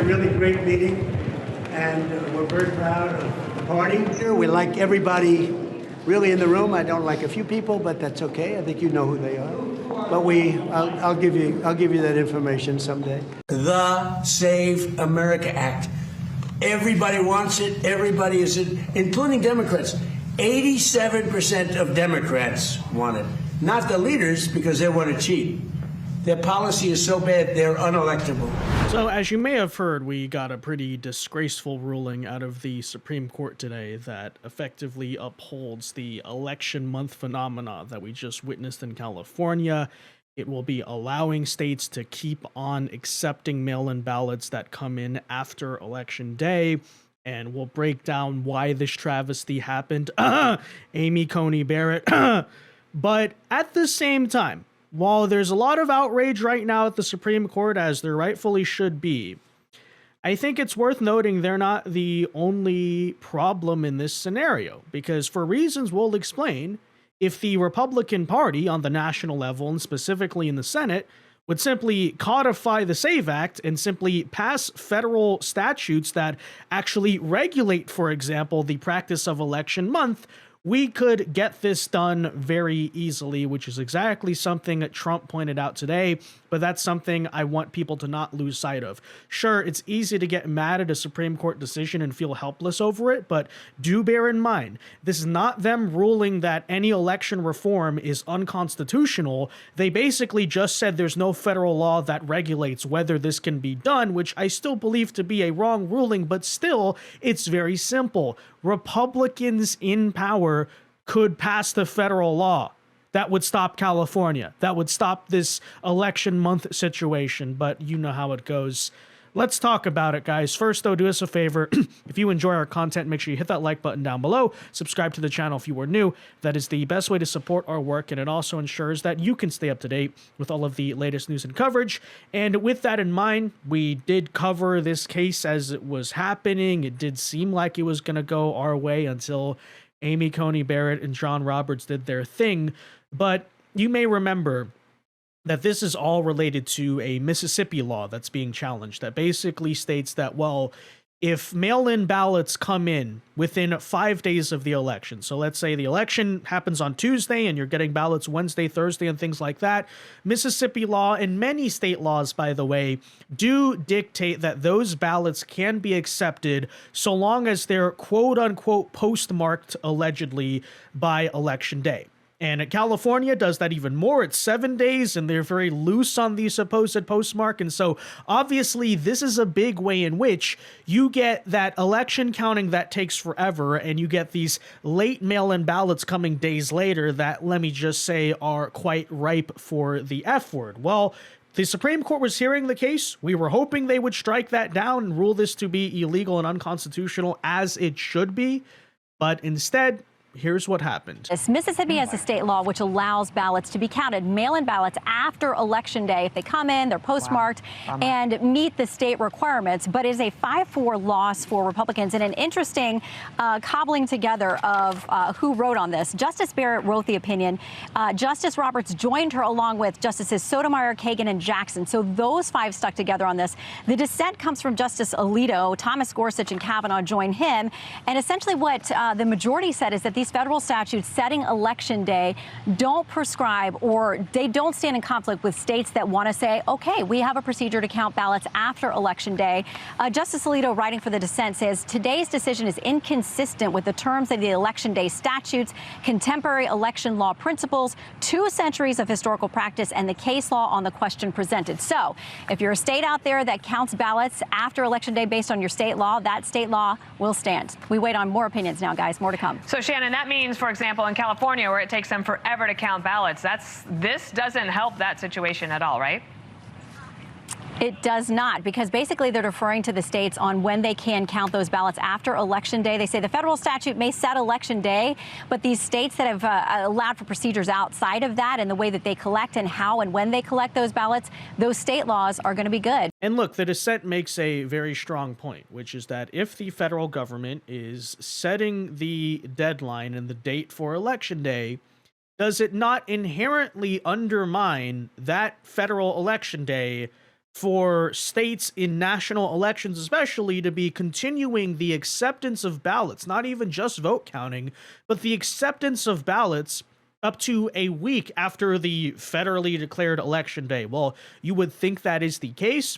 really great meeting, and we're very proud of the party. We like everybody really in the room. I don't like a few people, but that's okay. I think you know who they are. But I'll give you that information someday. The Save America Act. Everybody wants it. Everybody is it, including Democrats. 87% of Democrats want it. Not the leaders, because they want to cheat. Their policy is so bad, they're unelectable. So, as you may have heard, we got a pretty disgraceful ruling out of the Supreme Court today that effectively upholds the election month phenomena that we just witnessed in California. It will be allowing states to keep on accepting mail-in ballots that come in after Election Day. And we'll break down why this travesty happened. Amy Coney Barrett. But at the same time, while there's a lot of outrage right now at the Supreme Court, as there rightfully should be, I think it's worth noting they're not the only problem in this scenario, because for reasons we'll explain, if the Republican Party on the national level, and specifically in the Senate, would simply codify the SAVE Act and simply pass federal statutes that actually regulate, for example, the practice of election month, we could get this done very easily, which is exactly something that Trump pointed out today, but that's something I want people to not lose sight of. Sure, it's easy to get mad at a Supreme Court decision and feel helpless over it, but do bear in mind, this is not them ruling that any election reform is unconstitutional. They basically just said there's no federal law that regulates whether this can be done, which I still believe to be a wrong ruling, but still, it's very simple. Republicans in power could pass the federal law that would stop California, that would stop this election month situation, but you know how it goes. Let's talk about it, guys. First, though, do us a favor. If you enjoy our content, make sure you hit that like button down below. Subscribe to the channel if you are new. That is the best way to support our work, and it also ensures that you can stay up to date with all of the latest news and coverage. And with that in mind, we did cover this case as it was happening. It did seem like it was going to go our way until Amy Coney Barrett and John Roberts did their thing. But you may remember that this is all related to a Mississippi law that's being challenged that basically states that, well, if mail-in ballots come in within 5 days of the election, so let's say the election happens on Tuesday and you're getting ballots Wednesday, Thursday, and things like that, Mississippi law and many state laws, by the way, do dictate that those ballots can be accepted so long as they're quote-unquote postmarked, allegedly, by Election Day. And California does that even more. It's 7 days, and they're very loose on the supposed postmark. And so, obviously, this is a big way in which you get that election counting that takes forever, and you get these late mail-in ballots coming days later that, let me just say, are quite ripe for the F word. Well, the Supreme Court was hearing the case. We were hoping they would strike that down and rule this to be illegal and unconstitutional, as it should be. But instead, here's what happened. Mississippi has a state law which allows ballots to be counted, mail-in ballots after Election Day. If they come in, they're postmarked and meet the state requirements, but it is a 5-4 loss for Republicans. And an interesting cobbling together of who wrote on this. Justice Barrett wrote the opinion. Justice Roberts joined her along with Justices Sotomayor, Kagan, and Jackson. So those 5 stuck together on this. The dissent comes from Justice Alito. Thomas Gorsuch and Kavanaugh joined him. And essentially what the majority said is that these federal statutes setting Election Day don't prescribe, or they don't stand in conflict with states that want to say, okay, we have a procedure to count ballots after Election Day. Justice Alito, writing for the dissent, says today's decision is inconsistent with the terms of the Election Day statutes, contemporary election law principles, 2 centuries of historical practice, and the case law on the question presented. So if you're a state out there that counts ballots after Election Day based on your state law, that state law will stand. We wait on more opinions now, guys. More to come. So, Shannon, that means, for example, in California, where it takes them forever to count ballots, this doesn't help that situation at all, right? It does not, because basically they're deferring to the states on when they can count those ballots after Election Day. They say the federal statute may set Election Day, but these states that have allowed for procedures outside of that and the way that they collect and how and when they collect those ballots, those state laws are going to be good. And look, the dissent makes a very strong point, which is that if the federal government is setting the deadline and the date for Election Day, does it not inherently undermine that federal Election Day for states in national elections, especially, to be continuing the acceptance of ballots, not even just vote counting, but the acceptance of ballots up to a week after the federally declared election day. Well, you would think that is the case.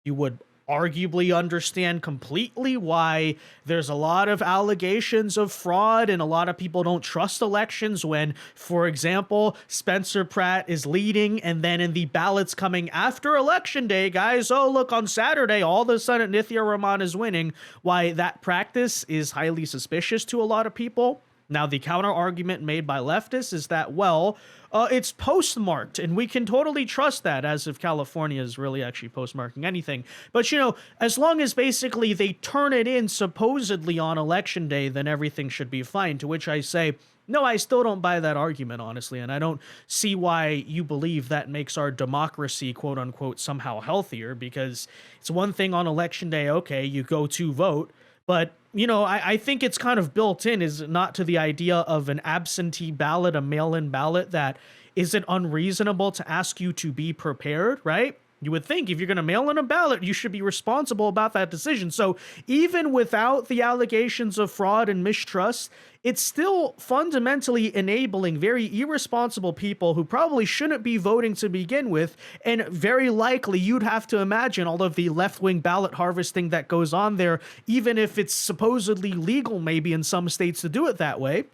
You would arguably understand completely why there's a lot of allegations of fraud and a lot of people don't trust elections when, for example, Spencer Pratt is leading, and then in the ballots coming after election day, guys, oh, look, on Saturday, all of a sudden Nithya Raman is winning. Why that practice is highly suspicious to a lot of people. Now, the counter argument made by leftists is that, well, it's postmarked, and we can totally trust that, as if California is really actually postmarking anything. But, you know, as long as basically they turn it in supposedly on election day, then everything should be fine. To which I say, no, I still don't buy that argument, honestly, and I don't see why you believe that makes our democracy, quote unquote, somehow healthier, because it's one thing on election day, okay, you go to vote, but, you know, I think it's kind of built in, is it not, to the idea of an absentee ballot, a mail-in ballot, that is it unreasonable to ask you to be prepared, right? You would think if you're going to mail in a ballot, you should be responsible about that decision. So even without the allegations of fraud and mistrust, it's still fundamentally enabling very irresponsible people who probably shouldn't be voting to begin with. And very likely you'd have to imagine all of the left-wing ballot harvesting that goes on there, even if it's supposedly legal maybe in some states to do it that way.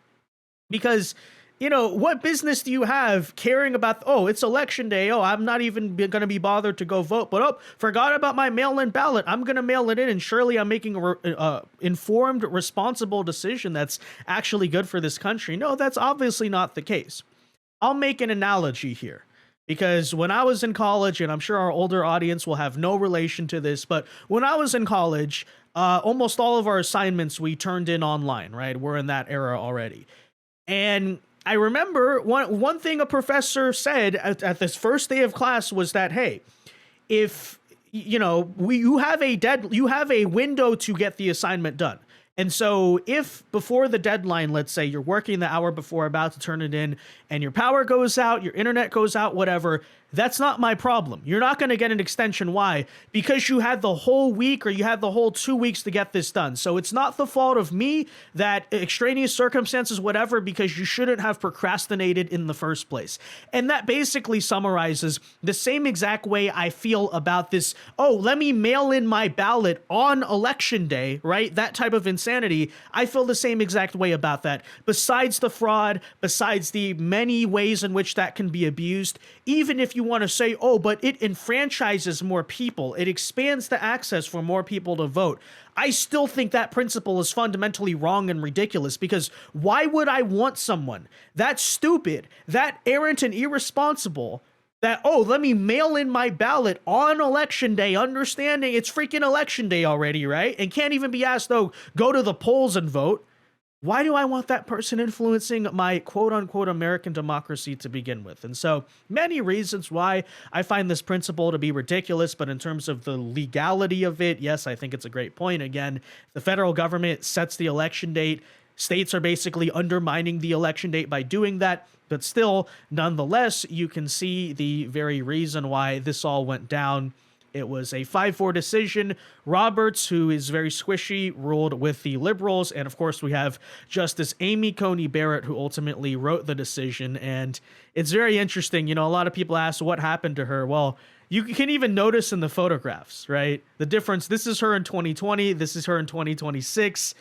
Because, you know, what business do you have caring about, oh, it's election day, oh, I'm not even going to be bothered to go vote, but, oh, forgot about my mail-in ballot, I'm going to mail it in, and surely I'm making a informed, responsible decision that's actually good for this country. No, that's obviously not the case. I'll make an analogy here, because when I was in college, and I'm sure our older audience will have no relation to this, but when I was in college, almost all of our assignments we turned in online, right? We're in that era already. And I remember one thing a professor said at this first day of class was that, hey, if you know, you have a window to get the assignment done. And so if before the deadline, let's say you're working the hour before, about to turn it in, and your power goes out, your internet goes out, whatever, that's not my problem. You're not going to get an extension. Why? Because you had the whole week, or you had the whole 2 weeks to get this done. So it's not the fault of me, that extraneous circumstances, whatever, because you shouldn't have procrastinated in the first place. And that basically summarizes the same exact way I feel about this, oh, let me mail in my ballot on election day, right? That type of insanity. I feel the same exact way about that. Besides the fraud, besides the many ways in which that can be abused, even if you want to say, oh, but it enfranchises more people, it expands the access for more people to vote, I still think that principle is fundamentally wrong and ridiculous, because why would I want someone that stupid, that errant and irresponsible, that, oh, let me mail in my ballot on election day, understanding it's freaking election day already, right? And can't even be asked, oh, go to the polls and vote. Why do I want that person influencing my quote-unquote American democracy to begin with? And so many reasons why I find this principle to be ridiculous, but in terms of the legality of it, yes, I think it's a great point. Again, the federal government sets the election date. States are basically undermining the election date by doing that. But still, nonetheless, you can see the very reason why this all went down. It was a 5-4 decision. Roberts, who is very squishy, ruled with the liberals. And of course, we have Justice Amy Coney Barrett, who ultimately wrote the decision. And it's very interesting. You know, a lot of people ask what happened to her. Well, you can even notice in the photographs, right? The difference. This is her in 2020. This is her in 2026.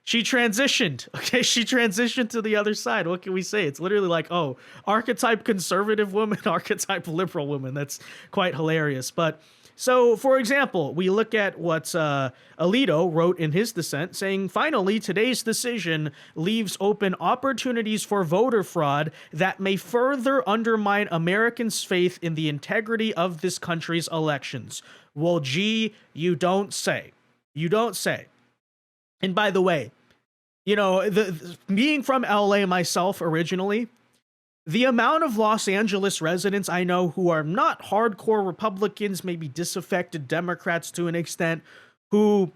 She transitioned, okay? She transitioned to the other side. What can we say? It's literally like, oh, archetype conservative woman, archetype liberal woman. That's quite hilarious. But so, for example, we look at what Alito wrote in his dissent, saying, finally, today's decision leaves open opportunities for voter fraud that may further undermine Americans' faith in the integrity of this country's elections. Well, gee, you don't say. You don't say. And by the way, you know, being from LA myself originally, the amount of Los Angeles residents I know who are not hardcore Republicans, maybe disaffected Democrats to an extent, who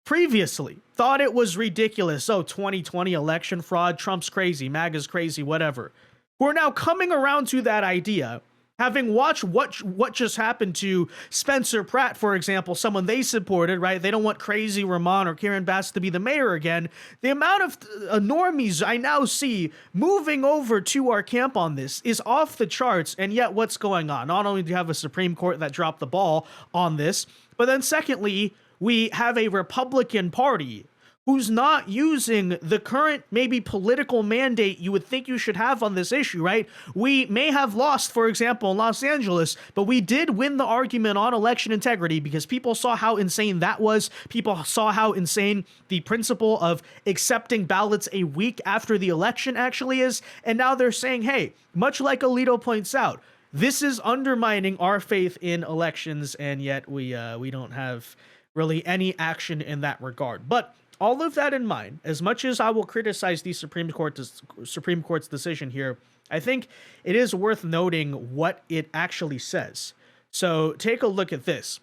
previously thought it was ridiculous. Oh, 2020 election fraud, Trump's crazy, MAGA's crazy, whatever. Who are now coming around to that idea, Having watched what just happened to Spencer Pratt, for example, someone they supported, right? They don't want crazy Ramon or Karen Bass to be the mayor again. The amount of normies I now see moving over to our camp on this is off the charts. And yet what's going on? Not only do you have a Supreme Court that dropped the ball on this, but then secondly, we have a Republican Party who's not using the current maybe political mandate you would think you should have on this issue, right? We may have lost, for example, in Los Angeles, but we did win the argument on election integrity because people saw how insane that was. People saw how insane the principle of accepting ballots a week after the election actually is. And now they're saying, hey, much like Alito points out, this is undermining our faith in elections, and yet we don't have really any action in that regard. But all of that in mind, as much as I will criticize the Supreme Court's decision here, I think it is worth noting what it actually says. So take a look at this.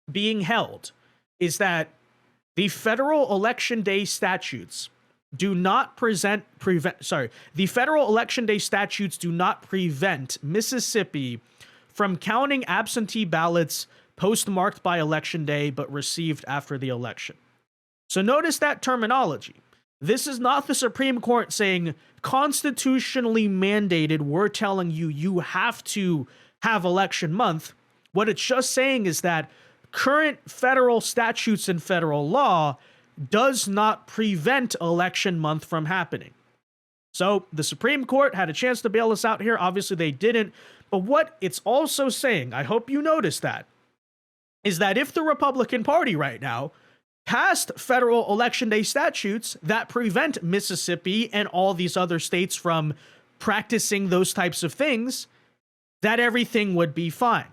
Being held is that the federal election day statutes do not prevent Mississippi from counting absentee ballots postmarked by election day but received after the election. So notice that terminology. This is not the Supreme Court saying constitutionally mandated, we're telling you you have to have election month. What it's just saying is that current federal statutes and federal law does not prevent election month from happening. So the Supreme Court had a chance to bail us out here. Obviously they didn't. But what it's also saying, I hope you notice that, is that if the Republican Party right now passed federal election day statutes that prevent Mississippi and all these other states from practicing those types of things, that everything would be fine.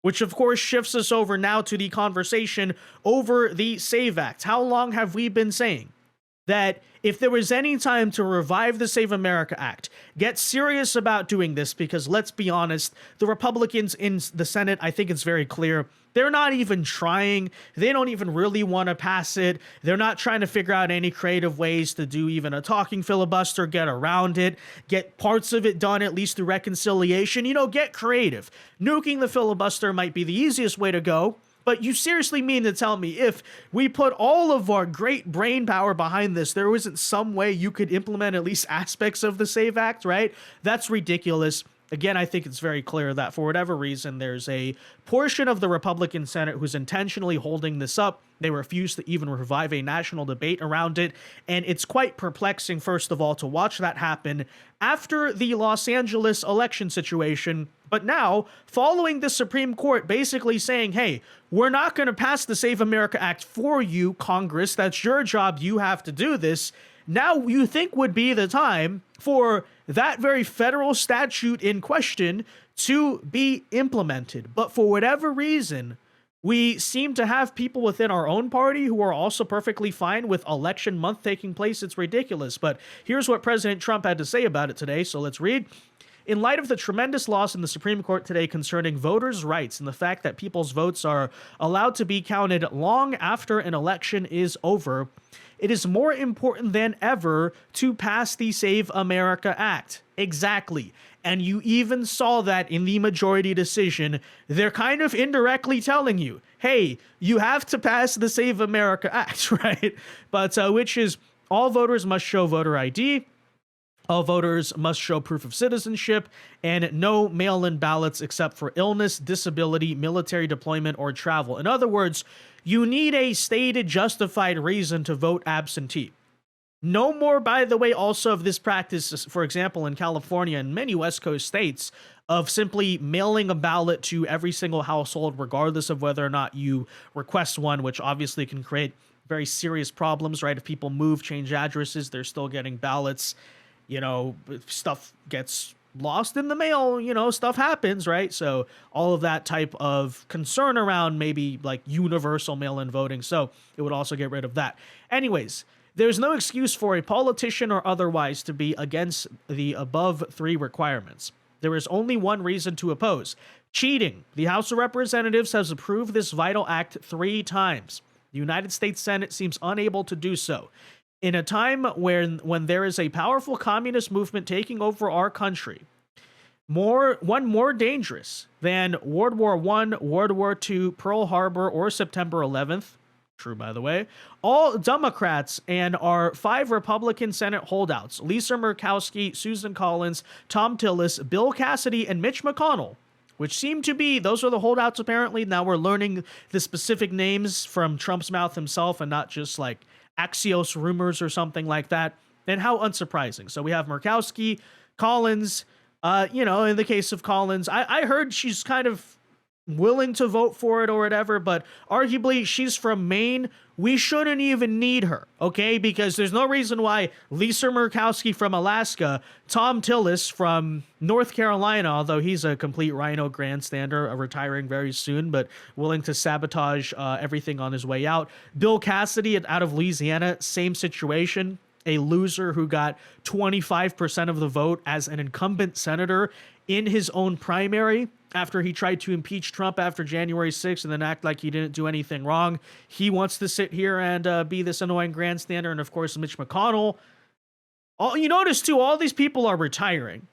Which of course shifts us over now to the conversation over the SAVE Act. How long have we been saying that if there was any time to revive the Save America Act, get serious about doing this, because let's be honest, the Republicans in the Senate, I think it's very clear, they're not even trying. They don't even really want to pass it. They're not trying to figure out any creative ways to do even a talking filibuster, get around it, get parts of it done at least through reconciliation. Get creative. Nuking the filibuster might be the easiest way to go. But you seriously mean to tell me if we put all of our great brain power behind this, there isn't some way you could implement at least aspects of the SAVE Act, right? That's ridiculous. Again, I think it's very clear that for whatever reason, there's a portion of the Republican Senate who's intentionally holding this up. They refuse to even revive a national debate around it. And it's quite perplexing, first of all, to watch that happen after the Los Angeles election situation. But now, following the Supreme Court basically saying, hey, we're not going to pass the Save America Act for you, Congress. That's your job. You have to do this. Now you think would be the time for that very federal statute in question to be implemented. But for whatever reason, we seem to have people within our own party who are also perfectly fine with election month taking place. It's ridiculous. But here's what President Trump had to say about it today. So let's read. In light of the tremendous loss in the Supreme Court today concerning voters' rights and the fact that people's votes are allowed to be counted long after an election is over, it is more important than ever to pass the Save America Act. Exactly. And you even saw that in the majority decision. They're kind of indirectly telling you, hey, you have to pass the Save America Act, right? But which is all voters must show voter ID. All voters must show proof of citizenship, and no mail-in ballots except for illness, disability, military deployment, or travel. In other words, you need a stated justified reason to vote absentee. No more, by the way, also of this practice, for example, in California and many West Coast states, of simply mailing a ballot to every single household, regardless of whether or not you request one, which obviously can create very serious problems, right? If people move, change addresses, they're still getting ballots. Stuff gets lost in the mail, stuff happens, right? So all of that type of concern around maybe like universal mail-in voting. So it would also get rid of that. Anyways, there's no excuse for a politician or otherwise to be against the above three requirements. There is only one reason to oppose: cheating. The House of Representatives has approved this vital act 3 times. The United States Senate seems unable to do so. In a time when there is a powerful communist movement taking over our country, one more dangerous than World War I, World War II, Pearl Harbor, or September 11th. True, by the way. All Democrats and our 5 Republican Senate holdouts, Lisa Murkowski, Susan Collins, Tom Tillis, Bill Cassidy, and Mitch McConnell, which seem to be, those are the holdouts apparently. Now we're learning the specific names from Trump's mouth himself and not just like Axios rumors or something like that. And how unsurprising. So we have Murkowski, Collins, in the case of Collins, I heard she's kind of willing to vote for it or whatever, but arguably she's from Maine. We shouldn't even need her, okay? Because there's no reason why Lisa Murkowski from Alaska, Tom Tillis from North Carolina, although he's a complete rhino grandstander, retiring very soon, but willing to sabotage everything on his way out. Bill Cassidy out of Louisiana, same situation. A loser who got 25% of the vote as an incumbent senator in his own primary after he tried to impeach Trump after January 6th and then act like he didn't do anything wrong. He wants to sit here and be this annoying grandstander. And of course, Mitch McConnell. You notice too, all these people are retiring.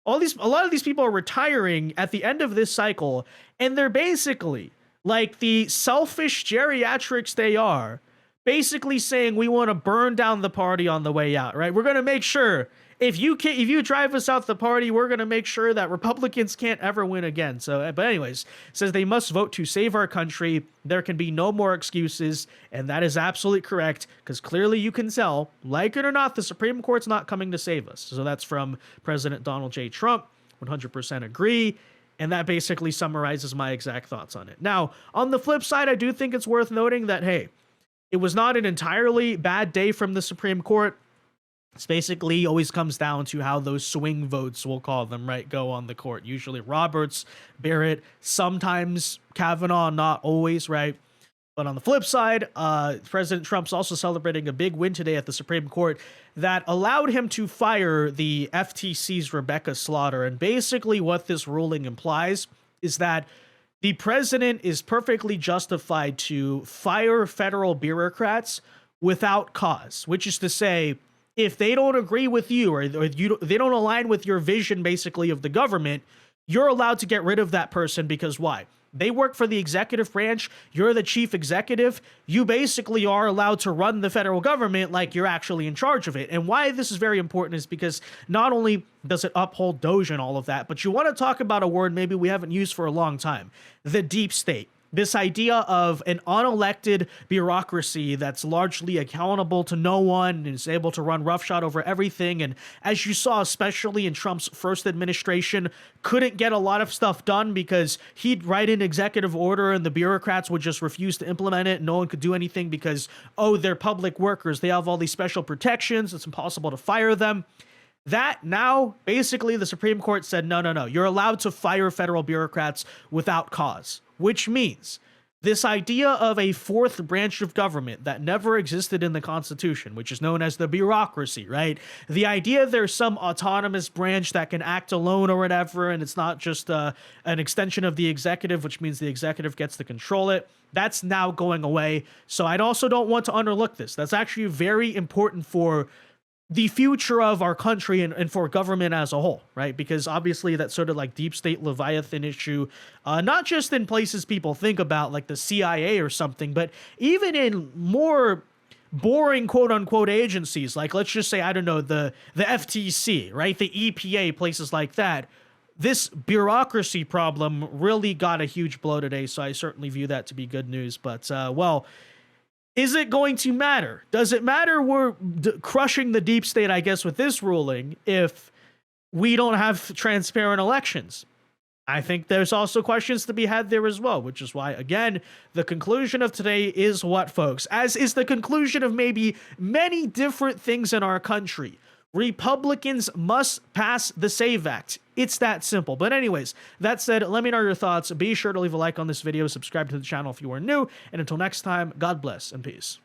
A lot of these people are retiring at the end of this cycle, and they're basically like the selfish geriatrics they are, basically saying we want to burn down the party on the way out, right? We're going to make sure if you drive us out the party, we're going to make sure that Republicans can't ever win again. So, but anyways, says they must vote to save our country. There can be no more excuses. And that is absolutely correct, because clearly you can tell, like it or not, the Supreme Court's not coming to save us. So that's from President Donald J. Trump. 100% agree. And that basically summarizes my exact thoughts on it. Now, on the flip side, I do think it's worth noting that, hey, it was not an entirely bad day from the Supreme Court. It's basically always comes down to how those swing votes, we'll call them, right, go on the court. Usually Roberts, Barrett, sometimes Kavanaugh, not always, right? But on the flip side, President Trump's also celebrating a big win today at the Supreme Court that allowed him to fire the FTC's Rebecca Slaughter. And basically what this ruling implies is that the president is perfectly justified to fire federal bureaucrats without cause, which is to say, if they don't agree with you or they don't align with your vision, basically, of the government, you're allowed to get rid of that person because why? They work for the executive branch. You're the chief executive. You basically are allowed to run the federal government like you're actually in charge of it. And why this is very important is because not only does it uphold Doge and all of that, but you want to talk about a word maybe we haven't used for a long time, the deep state. This idea of an unelected bureaucracy that's largely accountable to no one and is able to run roughshod over everything. And as you saw, especially in Trump's first administration, couldn't get a lot of stuff done because he'd write an executive order and the bureaucrats would just refuse to implement it. No one could do anything because, oh, they're public workers. They have all these special protections. It's impossible to fire them. That now, basically, the Supreme Court said, no, you're allowed to fire federal bureaucrats without cause, which means this idea of a fourth branch of government that never existed in the Constitution, which is known as the bureaucracy, right? The idea there's some autonomous branch that can act alone or whatever, and it's not just an extension of the executive, which means the executive gets to control it. That's now going away. So I also don't want to underlook this. That's actually very important for the future of our country and for government as a whole, right? Because obviously that sort of like deep state Leviathan issue, not just in places people think about like the CIA or something, but even in more boring quote unquote agencies, like let's just say, I don't know, the FTC, right? The EPA, places like that. This bureaucracy problem really got a huge blow today. So I certainly view that to be good news, but well, is it going to matter? Does it matter we're crushing the deep state, I guess, with this ruling if we don't have transparent elections? I think there's also questions to be had there as well, which is why, again, the conclusion of today is what, folks? As is the conclusion of maybe many different things in our country. Republicans must pass the SAVE Act. It's that simple. But anyways, that said, let me know your thoughts. Be sure to leave a like on this video, subscribe to the channel if you are new, and until next time, God bless and peace.